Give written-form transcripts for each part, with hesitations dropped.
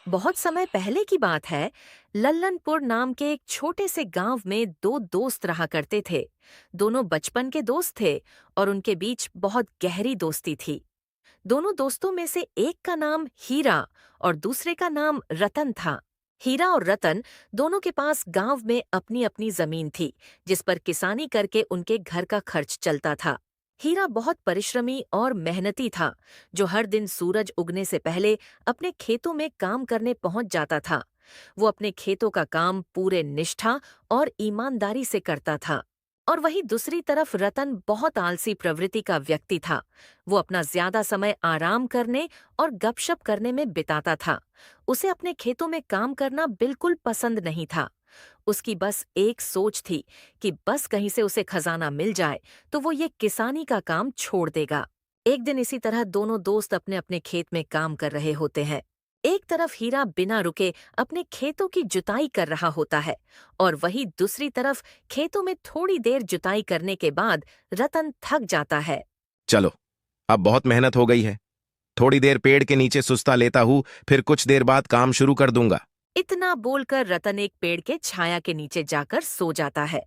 बहुत समय पहले की बात है। लल्लनपुर नाम के एक छोटे से गांव में दो दोस्त रहा करते थे। दोनों बचपन के दोस्त थे और उनके बीच बहुत गहरी दोस्ती थी। दोनों दोस्तों में से एक का नाम हीरा और दूसरे का नाम रतन था। हीरा और रतन दोनों के पास गांव में अपनी अपनी जमीन थी, जिस पर किसानी करके उनके घर का खर्च चलता था। हीरा बहुत परिश्रमी और मेहनती था, जो हर दिन सूरज उगने से पहले अपने खेतों में काम करने पहुंच जाता था। वो अपने खेतों का काम पूरे निष्ठा और ईमानदारी से करता था। और वहीं दूसरी तरफ रतन बहुत आलसी प्रवृत्ति का व्यक्ति था। वो अपना ज्यादा समय आराम करने और गपशप करने में बिताता था। उसे अपने खेतों में काम करना बिल्कुल पसंद नहीं था। उसकी बस एक सोच थी कि बस कहीं से उसे खजाना मिल जाए तो वो ये किसानी का काम छोड़ देगा। एक दिन इसी तरह दोनों दोस्त अपने अपने खेत में काम कर रहे होते हैं। एक तरफ हीरा बिना रुके अपने खेतों की जुताई कर रहा होता है और वहीं दूसरी तरफ खेतों में थोड़ी देर जुताई करने के बाद रतन थक जाता है। चलो, अब बहुत मेहनत हो गई है। थोड़ी देर पेड़ के नीचे सुस्ता लेता हूँ, फिर कुछ देर बाद काम शुरू कर दूंगा। इतना बोलकर रतन एक पेड़ के छाया के नीचे जाकर सो जाता है।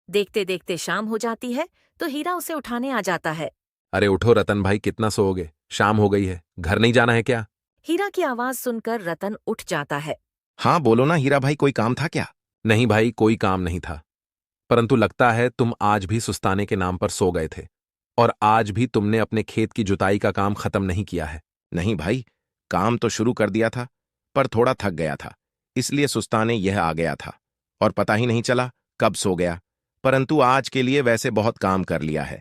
देखते देखते शाम हो जाती है तो हीरा उसे उठाने आ जाता है। अरे उठो रतन भाई, कितना सोओगे? शाम हो गई है, घर नहीं जाना है क्या? हीरा की आवाज सुनकर रतन उठ जाता है। हाँ बोलो ना हीरा भाई, कोई काम था क्या? नहीं भाई, कोई काम नहीं था। परंतु लगता है तुम आज भी सुस्ताने के नाम पर सो गए थे और आज भी तुमने अपने खेत की जुताई का काम खत्म नहीं किया है। नहीं भाई, काम तो शुरू कर दिया था, पर थोड़ा थक गया था, इसलिए सुस्ताने यह आ गया था और पता ही नहीं चला कब सो गया। परंतु आज के लिए वैसे बहुत काम कर लिया है।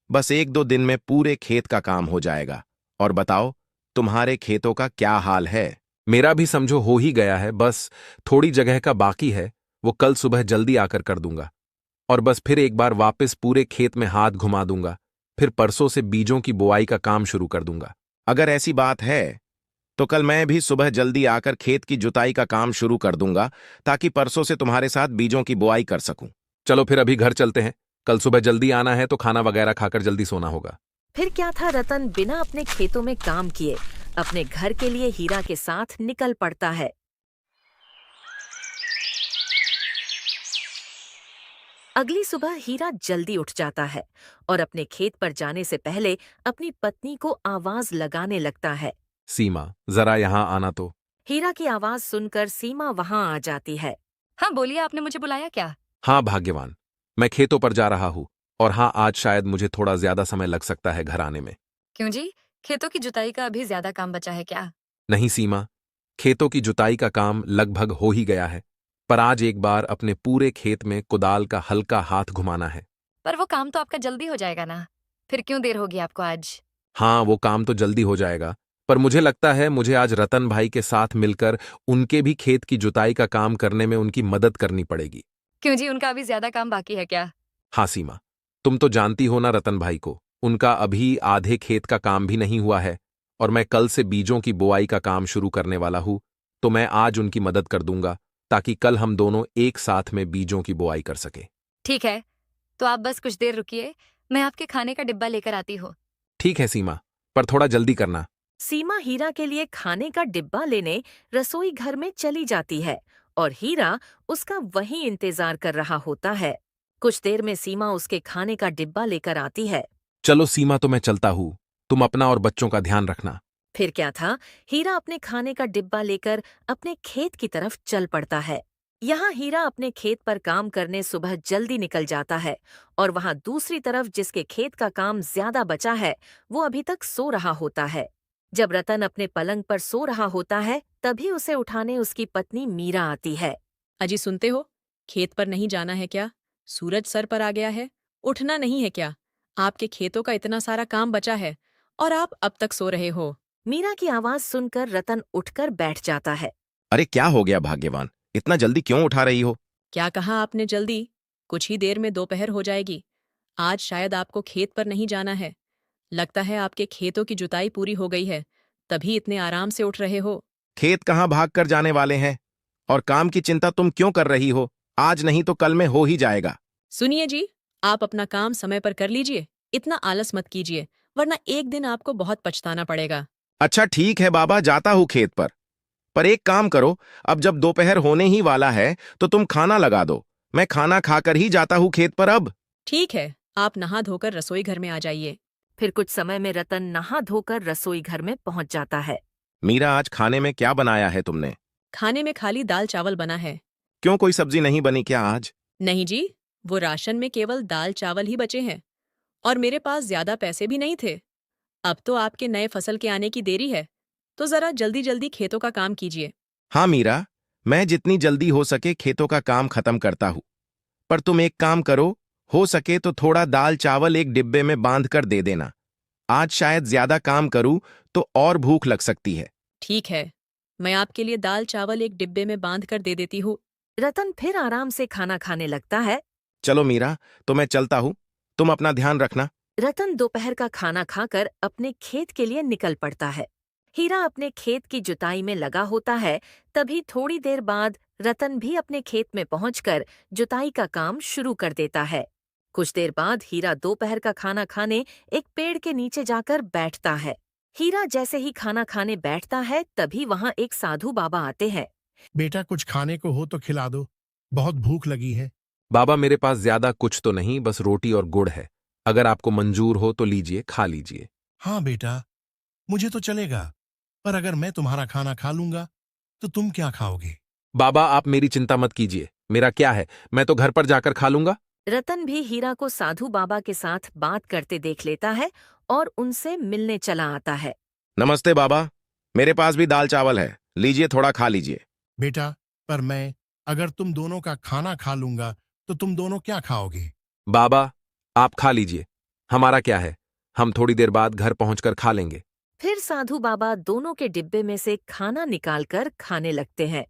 बस एक दो दिन में पूरे खेत का काम हो जाएगा। और बताओ, तुम्हारे खेतों का क्या हाल है? मेरा भी समझो हो ही गया है, बस थोड़ी जगह का बाकी है, वो कल सुबह जल्दी आकर कर दूंगा। और बस फिर एक बार वापस पूरे खेत में हाथ घुमा दूंगा। फिर परसों से बीजों की बुआई का काम शुरू कर दूंगा। अगर ऐसी बात है तो कल मैं भी सुबह जल्दी आकर खेत की जुताई का काम शुरू कर दूंगा, ताकि परसों से तुम्हारे साथ बीजों की बुआई कर सकूं। चलो फिर अभी घर चलते हैं। कल सुबह जल्दी आना है तो खाना वगैरह खाकर जल्दी सोना होगा। फिर क्या था, रतन बिना अपने खेतों में काम किए अपने घर के लिए हीरा के साथ निकल पड़ता है। अगली सुबह हीरा जल्दी उठ जाता है और अपने खेत पर जाने से पहले अपनी पत्नी को आवाज लगाने लगता है। सीमा, जरा यहां आना तो। हीरा की आवाज सुनकर सीमा वहां आ जाती है। हाँ बोलिए, आपने मुझे बुलाया क्या? हाँ भाग्यवान, मैं खेतों पर जा रहा हूँ। और हाँ, आज शायद मुझे थोड़ा ज्यादा समय लग सकता है घर आने में। क्यों जी? खेतों की जुताई का अभी ज्यादा काम बचा है क्या? नहीं सीमा, खेतों की जुताई का काम लगभग हो ही गया है, पर आज एक बार अपने पूरे खेत में कुदाल का हल्का हाथ घुमाना है। पर वो काम तो आपका जल्दी हो जाएगा ना। फिर क्यों देर होगी आपको आज? हाँ, वो काम तो जल्दी हो जाएगा, पर मुझे लगता है मुझे आज रतन भाई के साथ मिलकर उनके भी खेत की जुताई का काम करने में उनकी मदद करनी पड़ेगी। क्यों जी, उनका अभी ज्यादा काम बाकी है क्या? हाँ सीमा, तुम तो जानती हो ना रतन भाई को, उनका अभी आधे खेत का काम भी नहीं हुआ है। और मैं कल से बीजों की बुआई का काम शुरू करने वाला हूं, तो मैं आज उनकी मदद कर दूंगा, ताकि कल हम दोनों एक साथ में बीजों की बुआई कर सके। ठीक है, तो आप बस कुछ देर रुकिए, मैं आपके खाने का डिब्बा लेकर आती हूँ। ठीक है सीमा, पर थोड़ा जल्दी करना। सीमा हीरा के लिए खाने का डिब्बा लेने रसोई घर में चली जाती है और हीरा उसका वहीं इंतजार कर रहा होता है। कुछ देर में सीमा उसके खाने का डिब्बा लेकर आती है। चलो सीमा, तो मैं चलता हूं, तुम अपना और बच्चों का ध्यान रखना। फिर क्या था, हीरा अपने खाने का डिब्बा लेकर अपने खेत की तरफ चल पड़ता है। यहाँ हीरा अपने खेत पर काम करने सुबह जल्दी निकल जाता है और वहाँ दूसरी तरफ जिसके खेत का काम ज्यादा बचा है वो अभी तक सो रहा होता है। जब रतन अपने पलंग पर सो रहा होता है तभी उसे उठाने उसकी पत्नी मीरा आती है। अजी सुनते हो? खेत पर नहीं जाना है क्या? सूरज सर पर आ गया है। उठना नहीं है क्या? आपके खेतों का इतना सारा काम बचा है और आप अब तक सो रहे हो। मीरा की आवाज सुनकर रतन उठकर बैठ जाता है। अरे क्या हो गया भाग्यवान, इतना जल्दी क्यों उठा रही हो? क्या कहा आपने जल्दी? कुछ ही देर में दोपहर हो जाएगी। आज शायद आपको खेत पर नहीं जाना है। लगता है आपके खेतों की जुताई पूरी हो गई है, तभी इतने आराम से उठ रहे हो। खेत कहाँ भाग कर जाने वाले हैं? और काम की चिंता तुम क्यों कर रही हो? आज नहीं तो कल में हो ही जाएगा। सुनिए जी, आप अपना काम समय पर कर लीजिए। इतना आलस मत कीजिए, वरना एक दिन आपको बहुत पछताना पड़ेगा। अच्छा ठीक है बाबा, जाता हूँ खेत पर, पर एक काम करो, अब जब दोपहर होने ही वाला है तो तुम खाना लगा दो। मैं खाना खाकर ही जाता हूँ खेत पर अब। ठीक है, आप नहा धोकर रसोई घर में आ जाइए। फिर कुछ समय में रतन नहा धोकर रसोई घर में पहुंच जाता है। मीरा, आज खाने में क्या बनाया है तुमने? खाने में खाली दाल चावल बना है। क्यों, कोई सब्जी नहीं बनी क्या आज? नहीं जी, वो राशन में केवल दाल चावल ही बचे हैं और मेरे पास ज्यादा पैसे भी नहीं थे। अब तो आपके नए फसल के आने की देरी है, तो जरा जल्दी जल्दी खेतों का काम कीजिए। हाँ मीरा, मैं जितनी जल्दी हो सके खेतों का काम खत्म करता हूँ। पर तुम एक काम करो, हो सके तो थोड़ा दाल चावल एक डिब्बे में बांध कर दे देना। आज शायद ज्यादा काम करूँ तो और भूख लग सकती है। ठीक है, मैं आपके लिए दाल चावल एक डिब्बे में बांध कर दे देती हूँ। रतन फिर आराम से खाना खाने लगता है। चलो मीरा, तो मैं चलता हूँ, तुम अपना ध्यान रखना। रतन दोपहर का खाना खाकर अपने खेत के लिए निकल पड़ता है। हीरा अपने खेत की जुताई में लगा होता है। तभी थोड़ी देर बाद रतन भी अपने खेत में पहुंचकर जुताई का काम शुरू कर देता है। कुछ देर बाद हीरा दोपहर का खाना खाने एक पेड़ के नीचे जाकर बैठता है। हीरा जैसे ही खाना खाने बैठता है तभी वहां एक साधु बाबा आते हैं। बेटा, कुछ खाने को हो तो खिला दो, बहुत भूख लगी है। बाबा, मेरे पास ज्यादा कुछ तो नहीं, बस रोटी और गुड़ है। अगर आपको मंजूर हो तो लीजिए, खा लीजिए। हाँ बेटा, मुझे तो चलेगा, पर अगर मैं तुम्हारा खाना खा लूंगा तो तुम क्या खाओगे? बाबा, आप मेरी चिंता मत कीजिए, मेरा क्या है, मैं तो घर पर जाकर खा लूंगा। रतन भी हीरा को साधु बाबा के साथ बात करते देख लेता है और उनसे मिलने चला आता है। नमस्ते बाबा, मेरे पास भी दाल चावल है, लीजिए थोड़ा खा लीजिए। बेटा, पर मैं अगर तुम दोनों का खाना खा लूंगा तो तुम दोनों क्या खाओगे? बाबा, आप खा लीजिए, हमारा क्या है, हम थोड़ी देर बाद घर पहुंचकर खा लेंगे। फिर साधु बाबा दोनों के डिब्बे में से खाना निकालकर खाने लगते हैं।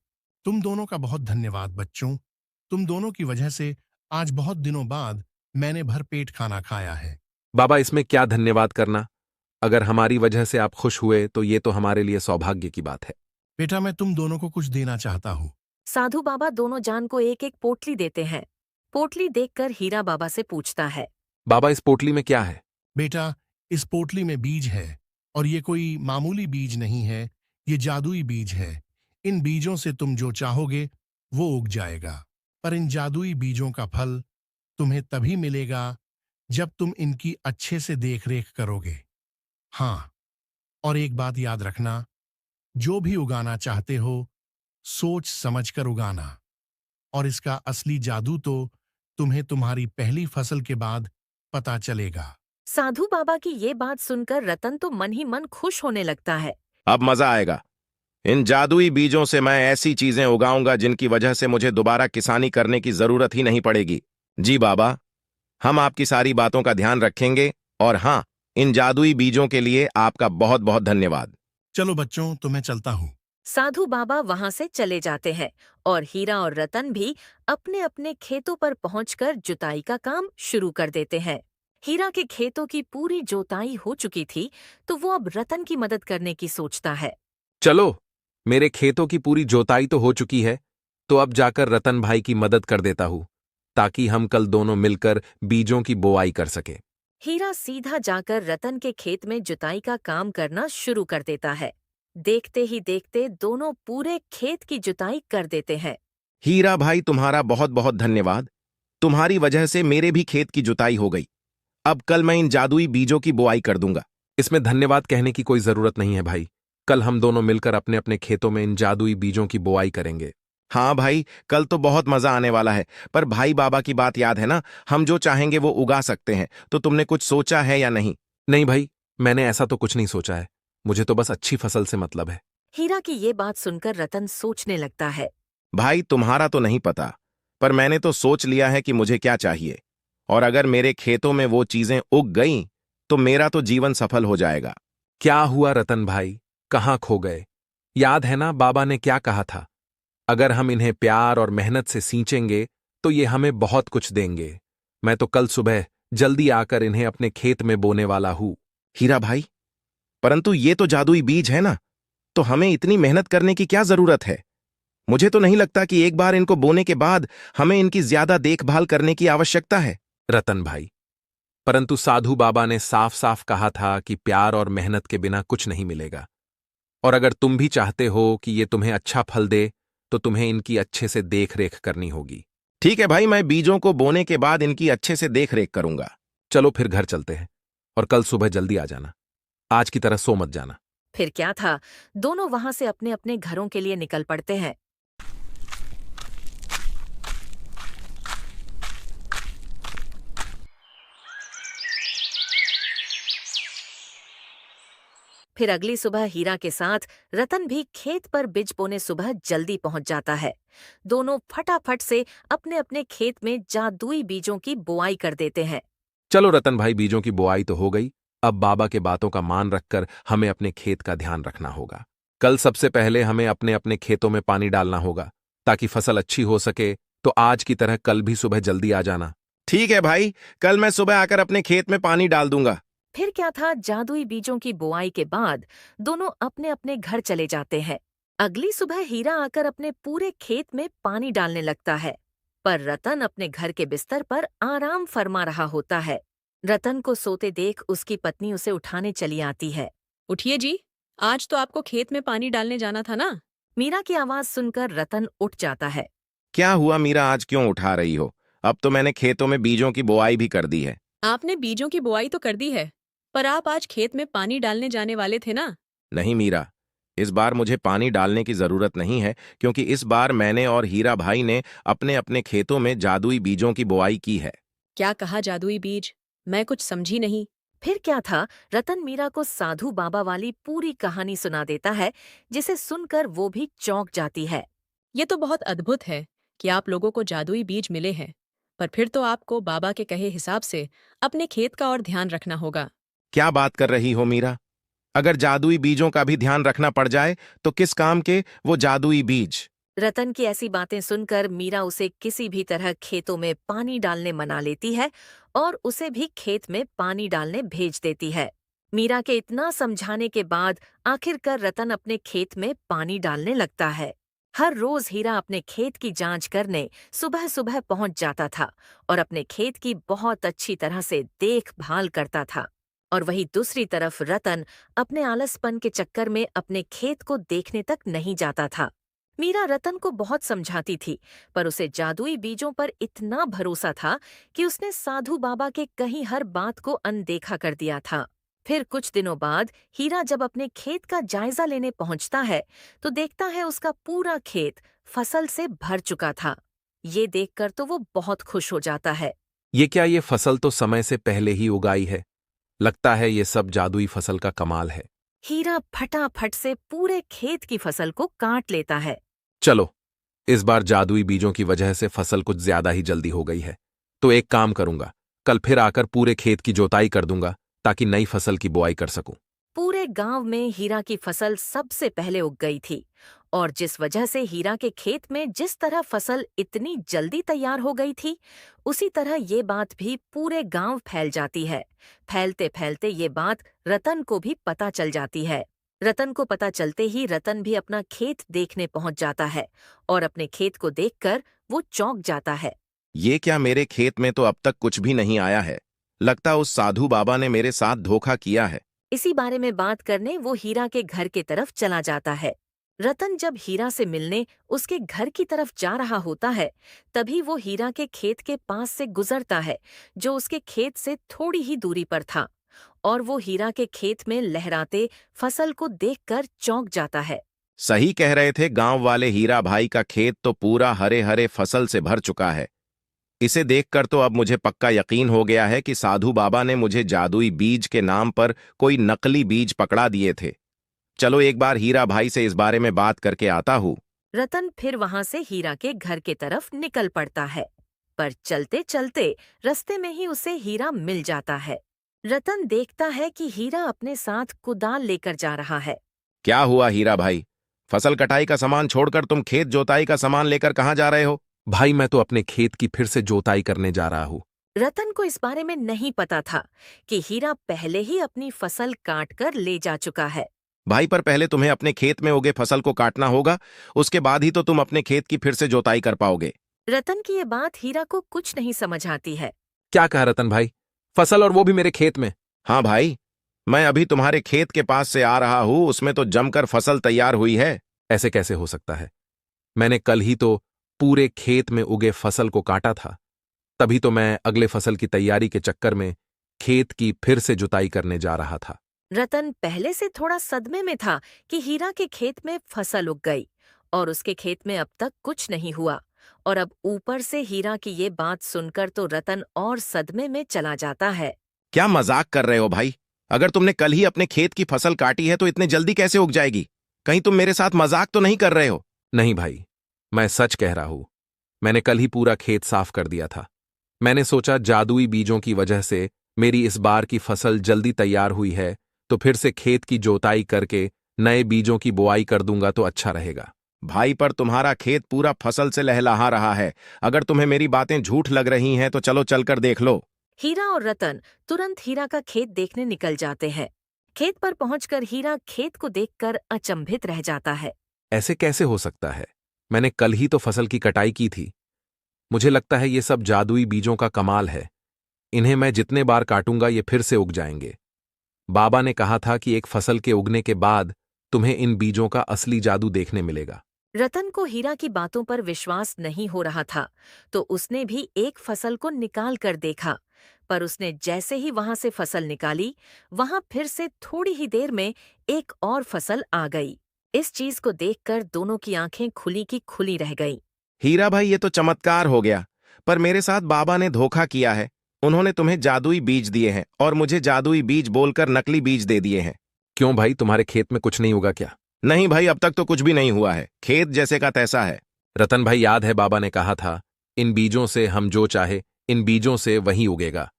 तुम दोनों का बहुत धन्यवाद बच्चों, तुम दोनों की वजह से आज बहुत दिनों बाद मैंने भर पेट खाना खाया है। बाबा, इसमें क्या धन्यवाद करना, अगर हमारी वजह से आप खुश हुए तो ये तो हमारे लिए सौभाग्य की बात है। बेटा, मैं तुम दोनों को कुछ देना चाहता हूँ। साधु बाबा दोनों जान को एक एक पोटली देते हैं। पोटली देखकर हीरा बाबा से पूछता है। बाबा, इस पोटली में क्या है? बेटा, इस पोटली में बीज है और ये कोई मामूली बीज नहीं है, ये जादुई बीज है। इन बीजों से तुम जो चाहोगे वो उग जाएगा, पर इन जादुई बीजों का फल तुम्हें तभी मिलेगा जब तुम इनकी अच्छे से देखरेख करोगे। हाँ, और एक बात याद रखना, जो भी उगाना चाहते हो सोच समझकर उगाना, और इसका असली जादू तो तुम्हें तुम्हारी पहली फसल के बाद पता चलेगा। साधु बाबा की ये बात सुनकर रतन तो मन ही मन खुश होने लगता है। अब मजा आएगा, इन जादुई बीजों से मैं ऐसी चीजें उगाऊंगा जिनकी वजह से मुझे दोबारा किसानी करने की जरूरत ही नहीं पड़ेगी। जी बाबा, हम आपकी सारी बातों का ध्यान रखेंगे, और हाँ, इन जादुई बीजों के लिए आपका बहुत बहुत धन्यवाद। चलो बच्चों, तो मैं चलता हूँ। साधु बाबा वहां से चले जाते हैं और हीरा और रतन भी अपने अपने खेतों पर पहुंचकर जुताई का काम शुरू कर देते हैं। हीरा के खेतों की पूरी जोताई हो चुकी थी, तो वो अब रतन की मदद करने की सोचता है। चलो, मेरे खेतों की पूरी जोताई तो हो चुकी है, तो अब जाकर रतन भाई की मदद कर देता हूँ, ताकि हम कल दोनों मिलकर बीजों की बोआई कर सके। हीरा सीधा जाकर रतन के खेत में जुताई का काम करना शुरू कर देता है। देखते ही देखते दोनों पूरे खेत की जुताई कर देते हैं। हीरा भाई, तुम्हारा बहुत बहुत धन्यवाद, तुम्हारी वजह से मेरे भी खेत की जुताई हो गई। अब कल मैं इन जादुई बीजों की बुआई कर दूंगा। इसमें धन्यवाद कहने की कोई जरूरत नहीं है भाई, कल हम दोनों मिलकर अपने अपने खेतों में इन जादुई बीजों की बोआई करेंगे। हाँ भाई, कल तो बहुत मजा आने वाला है, पर भाई बाबा की बात याद है ना, हम जो चाहेंगे वो उगा सकते हैं। तो तुमने कुछ सोचा है या नहीं? नहीं भाई, मैंने ऐसा तो कुछ नहीं सोचा है, मुझे तो बस अच्छी फसल से मतलब है। हीरा की ये बात सुनकर रतन सोचने लगता है। भाई, तुम्हारा तो नहीं पता, पर मैंने तो सोच लिया है कि मुझे क्या चाहिए, और अगर मेरे खेतों में वो चीजें उग गईं तो मेरा तो जीवन सफल हो जाएगा। क्या हुआ रतन भाई, कहाँ खो गए? याद है ना बाबा ने क्या कहा था, अगर हम इन्हें प्यार और मेहनत से सींचेंगे तो ये हमें बहुत कुछ देंगे। मैं तो कल सुबह जल्दी आकर इन्हें अपने खेत में बोने वाला हूं। हीरा भाई, परंतु ये तो जादुई बीज है ना, तो हमें इतनी मेहनत करने की क्या जरूरत है? मुझे तो नहीं लगता कि एक बार इनको बोने के बाद हमें इनकी ज्यादा देखभाल करने की आवश्यकता है। रतन भाई, परंतु साधु बाबा ने साफ साफ कहा था कि प्यार और मेहनत के बिना कुछ नहीं मिलेगा। और अगर तुम भी चाहते हो कि ये तुम्हें अच्छा फल दे तो तुम्हें इनकी अच्छे से देख रेख करनी होगी। ठीक है भाई, मैं बीजों को बोने के बाद इनकी अच्छे से देख रेख करूंगा। चलो फिर घर चलते हैं, और कल सुबह जल्दी आ जाना। आज की तरह सो मत जाना। फिर क्या था, दोनों वहां से अपने अपने घरों के लिए निकल पड़ते हैं। फिर अगली सुबह हीरा के साथ रतन भी खेत पर बीज बोने सुबह जल्दी पहुंच जाता है। दोनों फटाफट से अपने अपने खेत में जादुई बीजों की बुआई कर देते हैं। चलो रतन भाई, बीजों की बुआई तो हो गई। अब बाबा के बातों का मान रखकर हमें अपने खेत का ध्यान रखना होगा। कल सबसे पहले हमें अपने अपने खेतों में पानी डालना होगा ताकि फसल अच्छी हो सके। तो आज की तरह कल भी सुबह जल्दी आ जाना। ठीक है भाई, कल मैं सुबह आकर अपने खेत में पानी डाल दूंगा। फिर क्या था, जादुई बीजों की बुआई के बाद दोनों अपने अपने घर चले जाते हैं। अगली सुबह हीरा आकर अपने पूरे खेत में पानी डालने लगता है, पर रतन अपने घर के बिस्तर पर आराम फरमा रहा होता है। रतन को सोते देख उसकी पत्नी उसे उठाने चली आती है। उठिए जी, आज तो आपको खेत में पानी डालने जाना था ना। मीरा की आवाज सुनकर रतन उठ जाता है। क्या हुआ मीरा, आज क्यों उठा रही हो? अब तो मैंने खेतों में बीजों की बुआई भी कर दी है। आपने बीजों की बुआई तो कर दी है, पर आप आज खेत में पानी डालने जाने वाले थे ना। नहीं मीरा, इस बार मुझे पानी डालने की जरूरत नहीं है, क्योंकि इस बार मैंने और हीरा भाई ने अपने अपने खेतों में जादुई बीजों की बुआई की है। क्या कहा जादुई बीज? मैं कुछ समझी नहीं। फिर क्या था, रतन मीरा को साधु बाबा वाली पूरी कहानी सुना देता है, जिसे सुनकर वो भी चौंक जाती है। ये तो बहुत अद्भुत है कि आप लोगों को जादुई बीज मिले हैं, पर फिर तो आपको बाबा के कहे हिसाब से अपने खेत का और ध्यान रखना होगा। क्या बात कर रही हो मीरा? अगर जादुई बीजों का भी ध्यान रखना पड़ जाए तो किस काम के वो जादुई बीज? रतन की ऐसी बातें सुनकर मीरा उसे किसी भी तरह खेतों में पानी डालने मना लेती है और उसे भी खेत में पानी डालने भेज देती है। मीरा के इतना समझाने के बाद आखिरकार रतन अपने खेत में पानी डालने लगता है। हर रोज हीरा अपने खेत की जांच करने सुबह सुबह पहुंच जाता था और अपने खेत की बहुत अच्छी तरह से देखभाल करता था। और वहीं दूसरी तरफ रतन अपने आलसपन के चक्कर में अपने खेत को देखने तक नहीं जाता था। मीरा रतन को बहुत समझाती थी, पर उसे जादुई बीजों पर इतना भरोसा था कि उसने साधु बाबा के कहीं हर बात को अनदेखा कर दिया था। फिर कुछ दिनों बाद हीरा जब अपने खेत का जायजा लेने पहुंचता है तो देखता है उसका पूरा खेत फसल से भर चुका था। ये देखकर तो वो बहुत खुश हो जाता है। ये क्या, ये फसल तो समय से पहले ही उगाई है। लगता है ये सब जादुई फसल का कमाल है। हीरा फटाफट से पूरे खेत की फसल को काट लेता है। चलो, इस बार जादुई बीजों की वजह से फसल कुछ ज्यादा ही जल्दी हो गई है, तो एक काम करूंगा, कल फिर आकर पूरे खेत की जोताई कर दूंगा ताकि नई फसल की बुआई कर सकूं। पूरे गांव में हीरा की फसल सबसे पहले उग गई थी, और जिस वजह से हीरा के खेत में जिस तरह फसल इतनी जल्दी तैयार हो गई थी, उसी तरह ये बात भी पूरे गांव फैल जाती है। फैलते फैलते ये बात रतन को भी पता चल जाती है। रतन को पता चलते ही रतन भी अपना खेत देखने पहुंच जाता है और अपने खेत को देखकर वो चौंक जाता है। ये क्या, मेरे खेत में तो अब तक कुछ भी नहीं आया है। लगता उस साधु बाबा ने मेरे साथ धोखा किया है। इसी बारे में बात करने वो हीरा के घर की तरफ चला जाता है। रतन जब हीरा से मिलने उसके घर की तरफ जा रहा होता है, तभी वो हीरा के खेत के पास से गुजरता है, जो उसके खेत से थोड़ी ही दूरी पर था, और वो हीरा के खेत में लहराते फसल को देखकर चौंक जाता है। सही कह रहे थे गांव वाले, हीरा भाई का खेत तो पूरा हरे हरे फसल से भर चुका है। इसे देखकर तो अब मुझे पक्का यकीन हो गया है कि साधु बाबा ने मुझे जादुई बीज के नाम पर कोई नकली बीज पकड़ा दिए थे। चलो एक बार हीरा भाई से इस बारे में बात करके आता हूँ। रतन फिर वहां से हीरा के घर की तरफ निकल पड़ता है, पर चलते चलते रास्ते में ही उसे हीरा मिल जाता है। रतन देखता है कि हीरा अपने साथ कुदाल लेकर जा रहा है। क्या हुआ हीरा भाई, फसल कटाई का सामान छोड़कर तुम खेत जोताई का सामान लेकर कहाँ जा रहे हो? भाई, मैं तो अपने खेत की फिर से जोताई करने जा रहा हूँ। रतन को इस बारे में नहीं पता था कि हीरा पहले ही अपनी फसल काट कर ले जा चुका है। भाई, पर पहले तुम्हें अपने खेत में उगे फसल को काटना होगा, उसके बाद ही तो तुम अपने खेत की फिर से जोताई कर पाओगे। रतन की ये बात हीरा को कुछ नहीं समझ आती है। क्या कहा रतन भाई? फसल और वो भी मेरे खेत में? हाँ भाई, मैं अभी तुम्हारे खेत के पास से आ रहा हूं, उसमें तो जमकर फसल तैयार हुई है। ऐसे कैसे हो सकता है? मैंने कल ही तो पूरे खेत में उगे फसल को काटा था। तभी तो मैं अगले फसल की तैयारी के चक्कर में खेत की फिर से जुताई करने जा रहा था। रतन पहले से थोड़ा सदमे में था कि हीरा के खेत में फसल उग गई और उसके खेत में अब तक कुछ नहीं हुआ, और अब ऊपर से हीरा की ये बात सुनकर तो रतन और सदमे में चला जाता है। क्या मजाक कर रहे हो भाई? अगर तुमने कल ही अपने खेत की फसल काटी है तो इतने जल्दी कैसे उग जाएगी? कहीं तुम मेरे साथ मजाक तो नहीं कर रहे हो? नहीं भाई, मैं सच कह रहा हूं। मैंने कल ही पूरा खेत साफ कर दिया था। मैंने सोचा जादुई बीजों की वजह से मेरी इस बार की फसल जल्दी तैयार हुई है, तो फिर से खेत की जोताई करके नए बीजों की बुआई कर दूंगा तो अच्छा रहेगा। भाई, पर तुम्हारा खेत पूरा फसल से लहलहा रहा है। अगर तुम्हें मेरी बातें झूठ लग रही हैं तो चलो चलकर देख लो। हीरा और रतन तुरंत हीरा का खेत देखने निकल जाते हैं। खेत पर पहुंचकर हीरा खेत को देखकर अचंभित रह जाता है। ऐसे कैसे हो सकता है? मैंने कल ही तो फसल की कटाई की थी। मुझे लगता है ये सब जादुई बीजों का कमाल है। इन्हें मैं जितने बार काटूंगा ये फिर से उग जाएंगे। बाबा ने कहा था कि एक फसल के उगने के बाद तुम्हें इन बीजों का असली जादू देखने मिलेगा। रतन को हीरा की बातों पर विश्वास नहीं हो रहा था, तो उसने भी एक फसल को निकाल कर देखा। पर उसने जैसे ही वहां से फसल निकाली, वहां फिर से थोड़ी ही देर में एक और फसल आ गई। इस चीज को देखकर दोनों की आंखें खुली की खुली रह गईं। हीरा भाई, ये तो चमत्कार हो गया। पर मेरे साथ बाबा ने धोखा किया है। उन्होंने तुम्हें जादुई बीज दिए हैं और मुझे जादुई बीज बोलकर नकली बीज दे दिए हैं। क्यों भाई, तुम्हारे खेत में कुछ नहीं उगा क्या? नहीं भाई, अब तक तो कुछ भी नहीं हुआ है। खेत जैसे का तैसा है। रतन भाई, याद है बाबा ने कहा था इन बीजों से हम जो चाहे इन बीजों से वही उगेगा।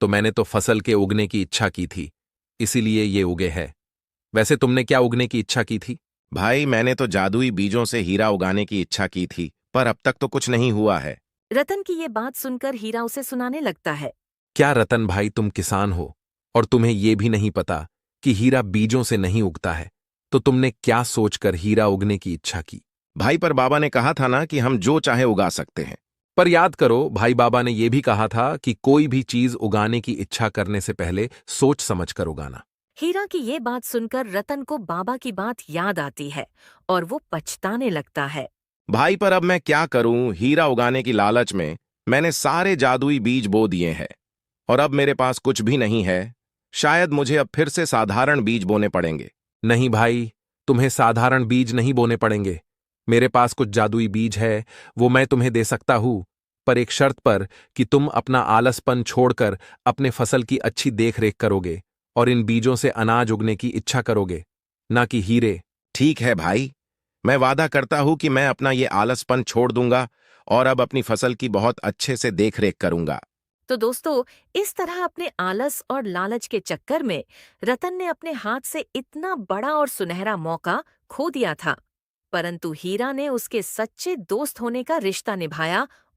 तो मैंने तो फसल के उगने की इच्छा की थी, इसीलिए ये उगे है। वैसे तुमने क्या उगने की इच्छा की थी? भाई, मैंने तो जादुई बीजों से हीरा उगाने की इच्छा की थी, पर अब तक तो कुछ नहीं हुआ है। रतन की ये बात सुनकर हीरा उसे सुनाने लगता है। क्या रतन भाई, तुम किसान हो और तुम्हें ये भी नहीं पता कि हीरा बीजों से नहीं उगता है? तो तुमने क्या सोचकर हीरा उगने की इच्छा की? भाई, पर बाबा ने कहा था ना कि हम जो चाहे उगा सकते हैं। पर याद करो भाई, बाबा ने यह भी कहा था कि कोई भी चीज उगाने की इच्छा करने से पहले सोच समझ कर उगाना। हीरा की ये बात सुनकर रतन को बाबा की बात याद आती है और वो पछताने लगता है। भाई, पर अब मैं क्या करूं? हीरा उगाने की लालच में मैंने सारे जादुई बीज बो दिए हैं और अब मेरे पास कुछ भी नहीं है। शायद मुझे अब फिर से साधारण बीज बोने पड़ेंगे। नहीं भाई, तुम्हें साधारण बीज नहीं बोने पड़ेंगे। मेरे पास कुछ जादुई बीज है, वो मैं तुम्हें दे सकता हूं, पर एक शर्त पर कि तुम अपना आलसपन छोड़कर अपने फसल की अच्छी देखरेख करोगे और इन बीजों से अनाज उगने की इच्छा करोगे, ना कि हीरे। ठीक है भाई, मैं वादा करता हूं कि मैं अपना ये आलसपन छोड़ दूंगा और अब अपनी फसल की बहुत अच्छे से देखरेख करूंगा। तो दोस्तों, इस तरह अपने आलस और लालच के चक्कर में रतन ने अपने हाथ से इतना बड़ा और सुनहरा मौका खो दिया था। परंतु हीरा ने उसके सच्चे दोस्त होने का रिश्ता निभाया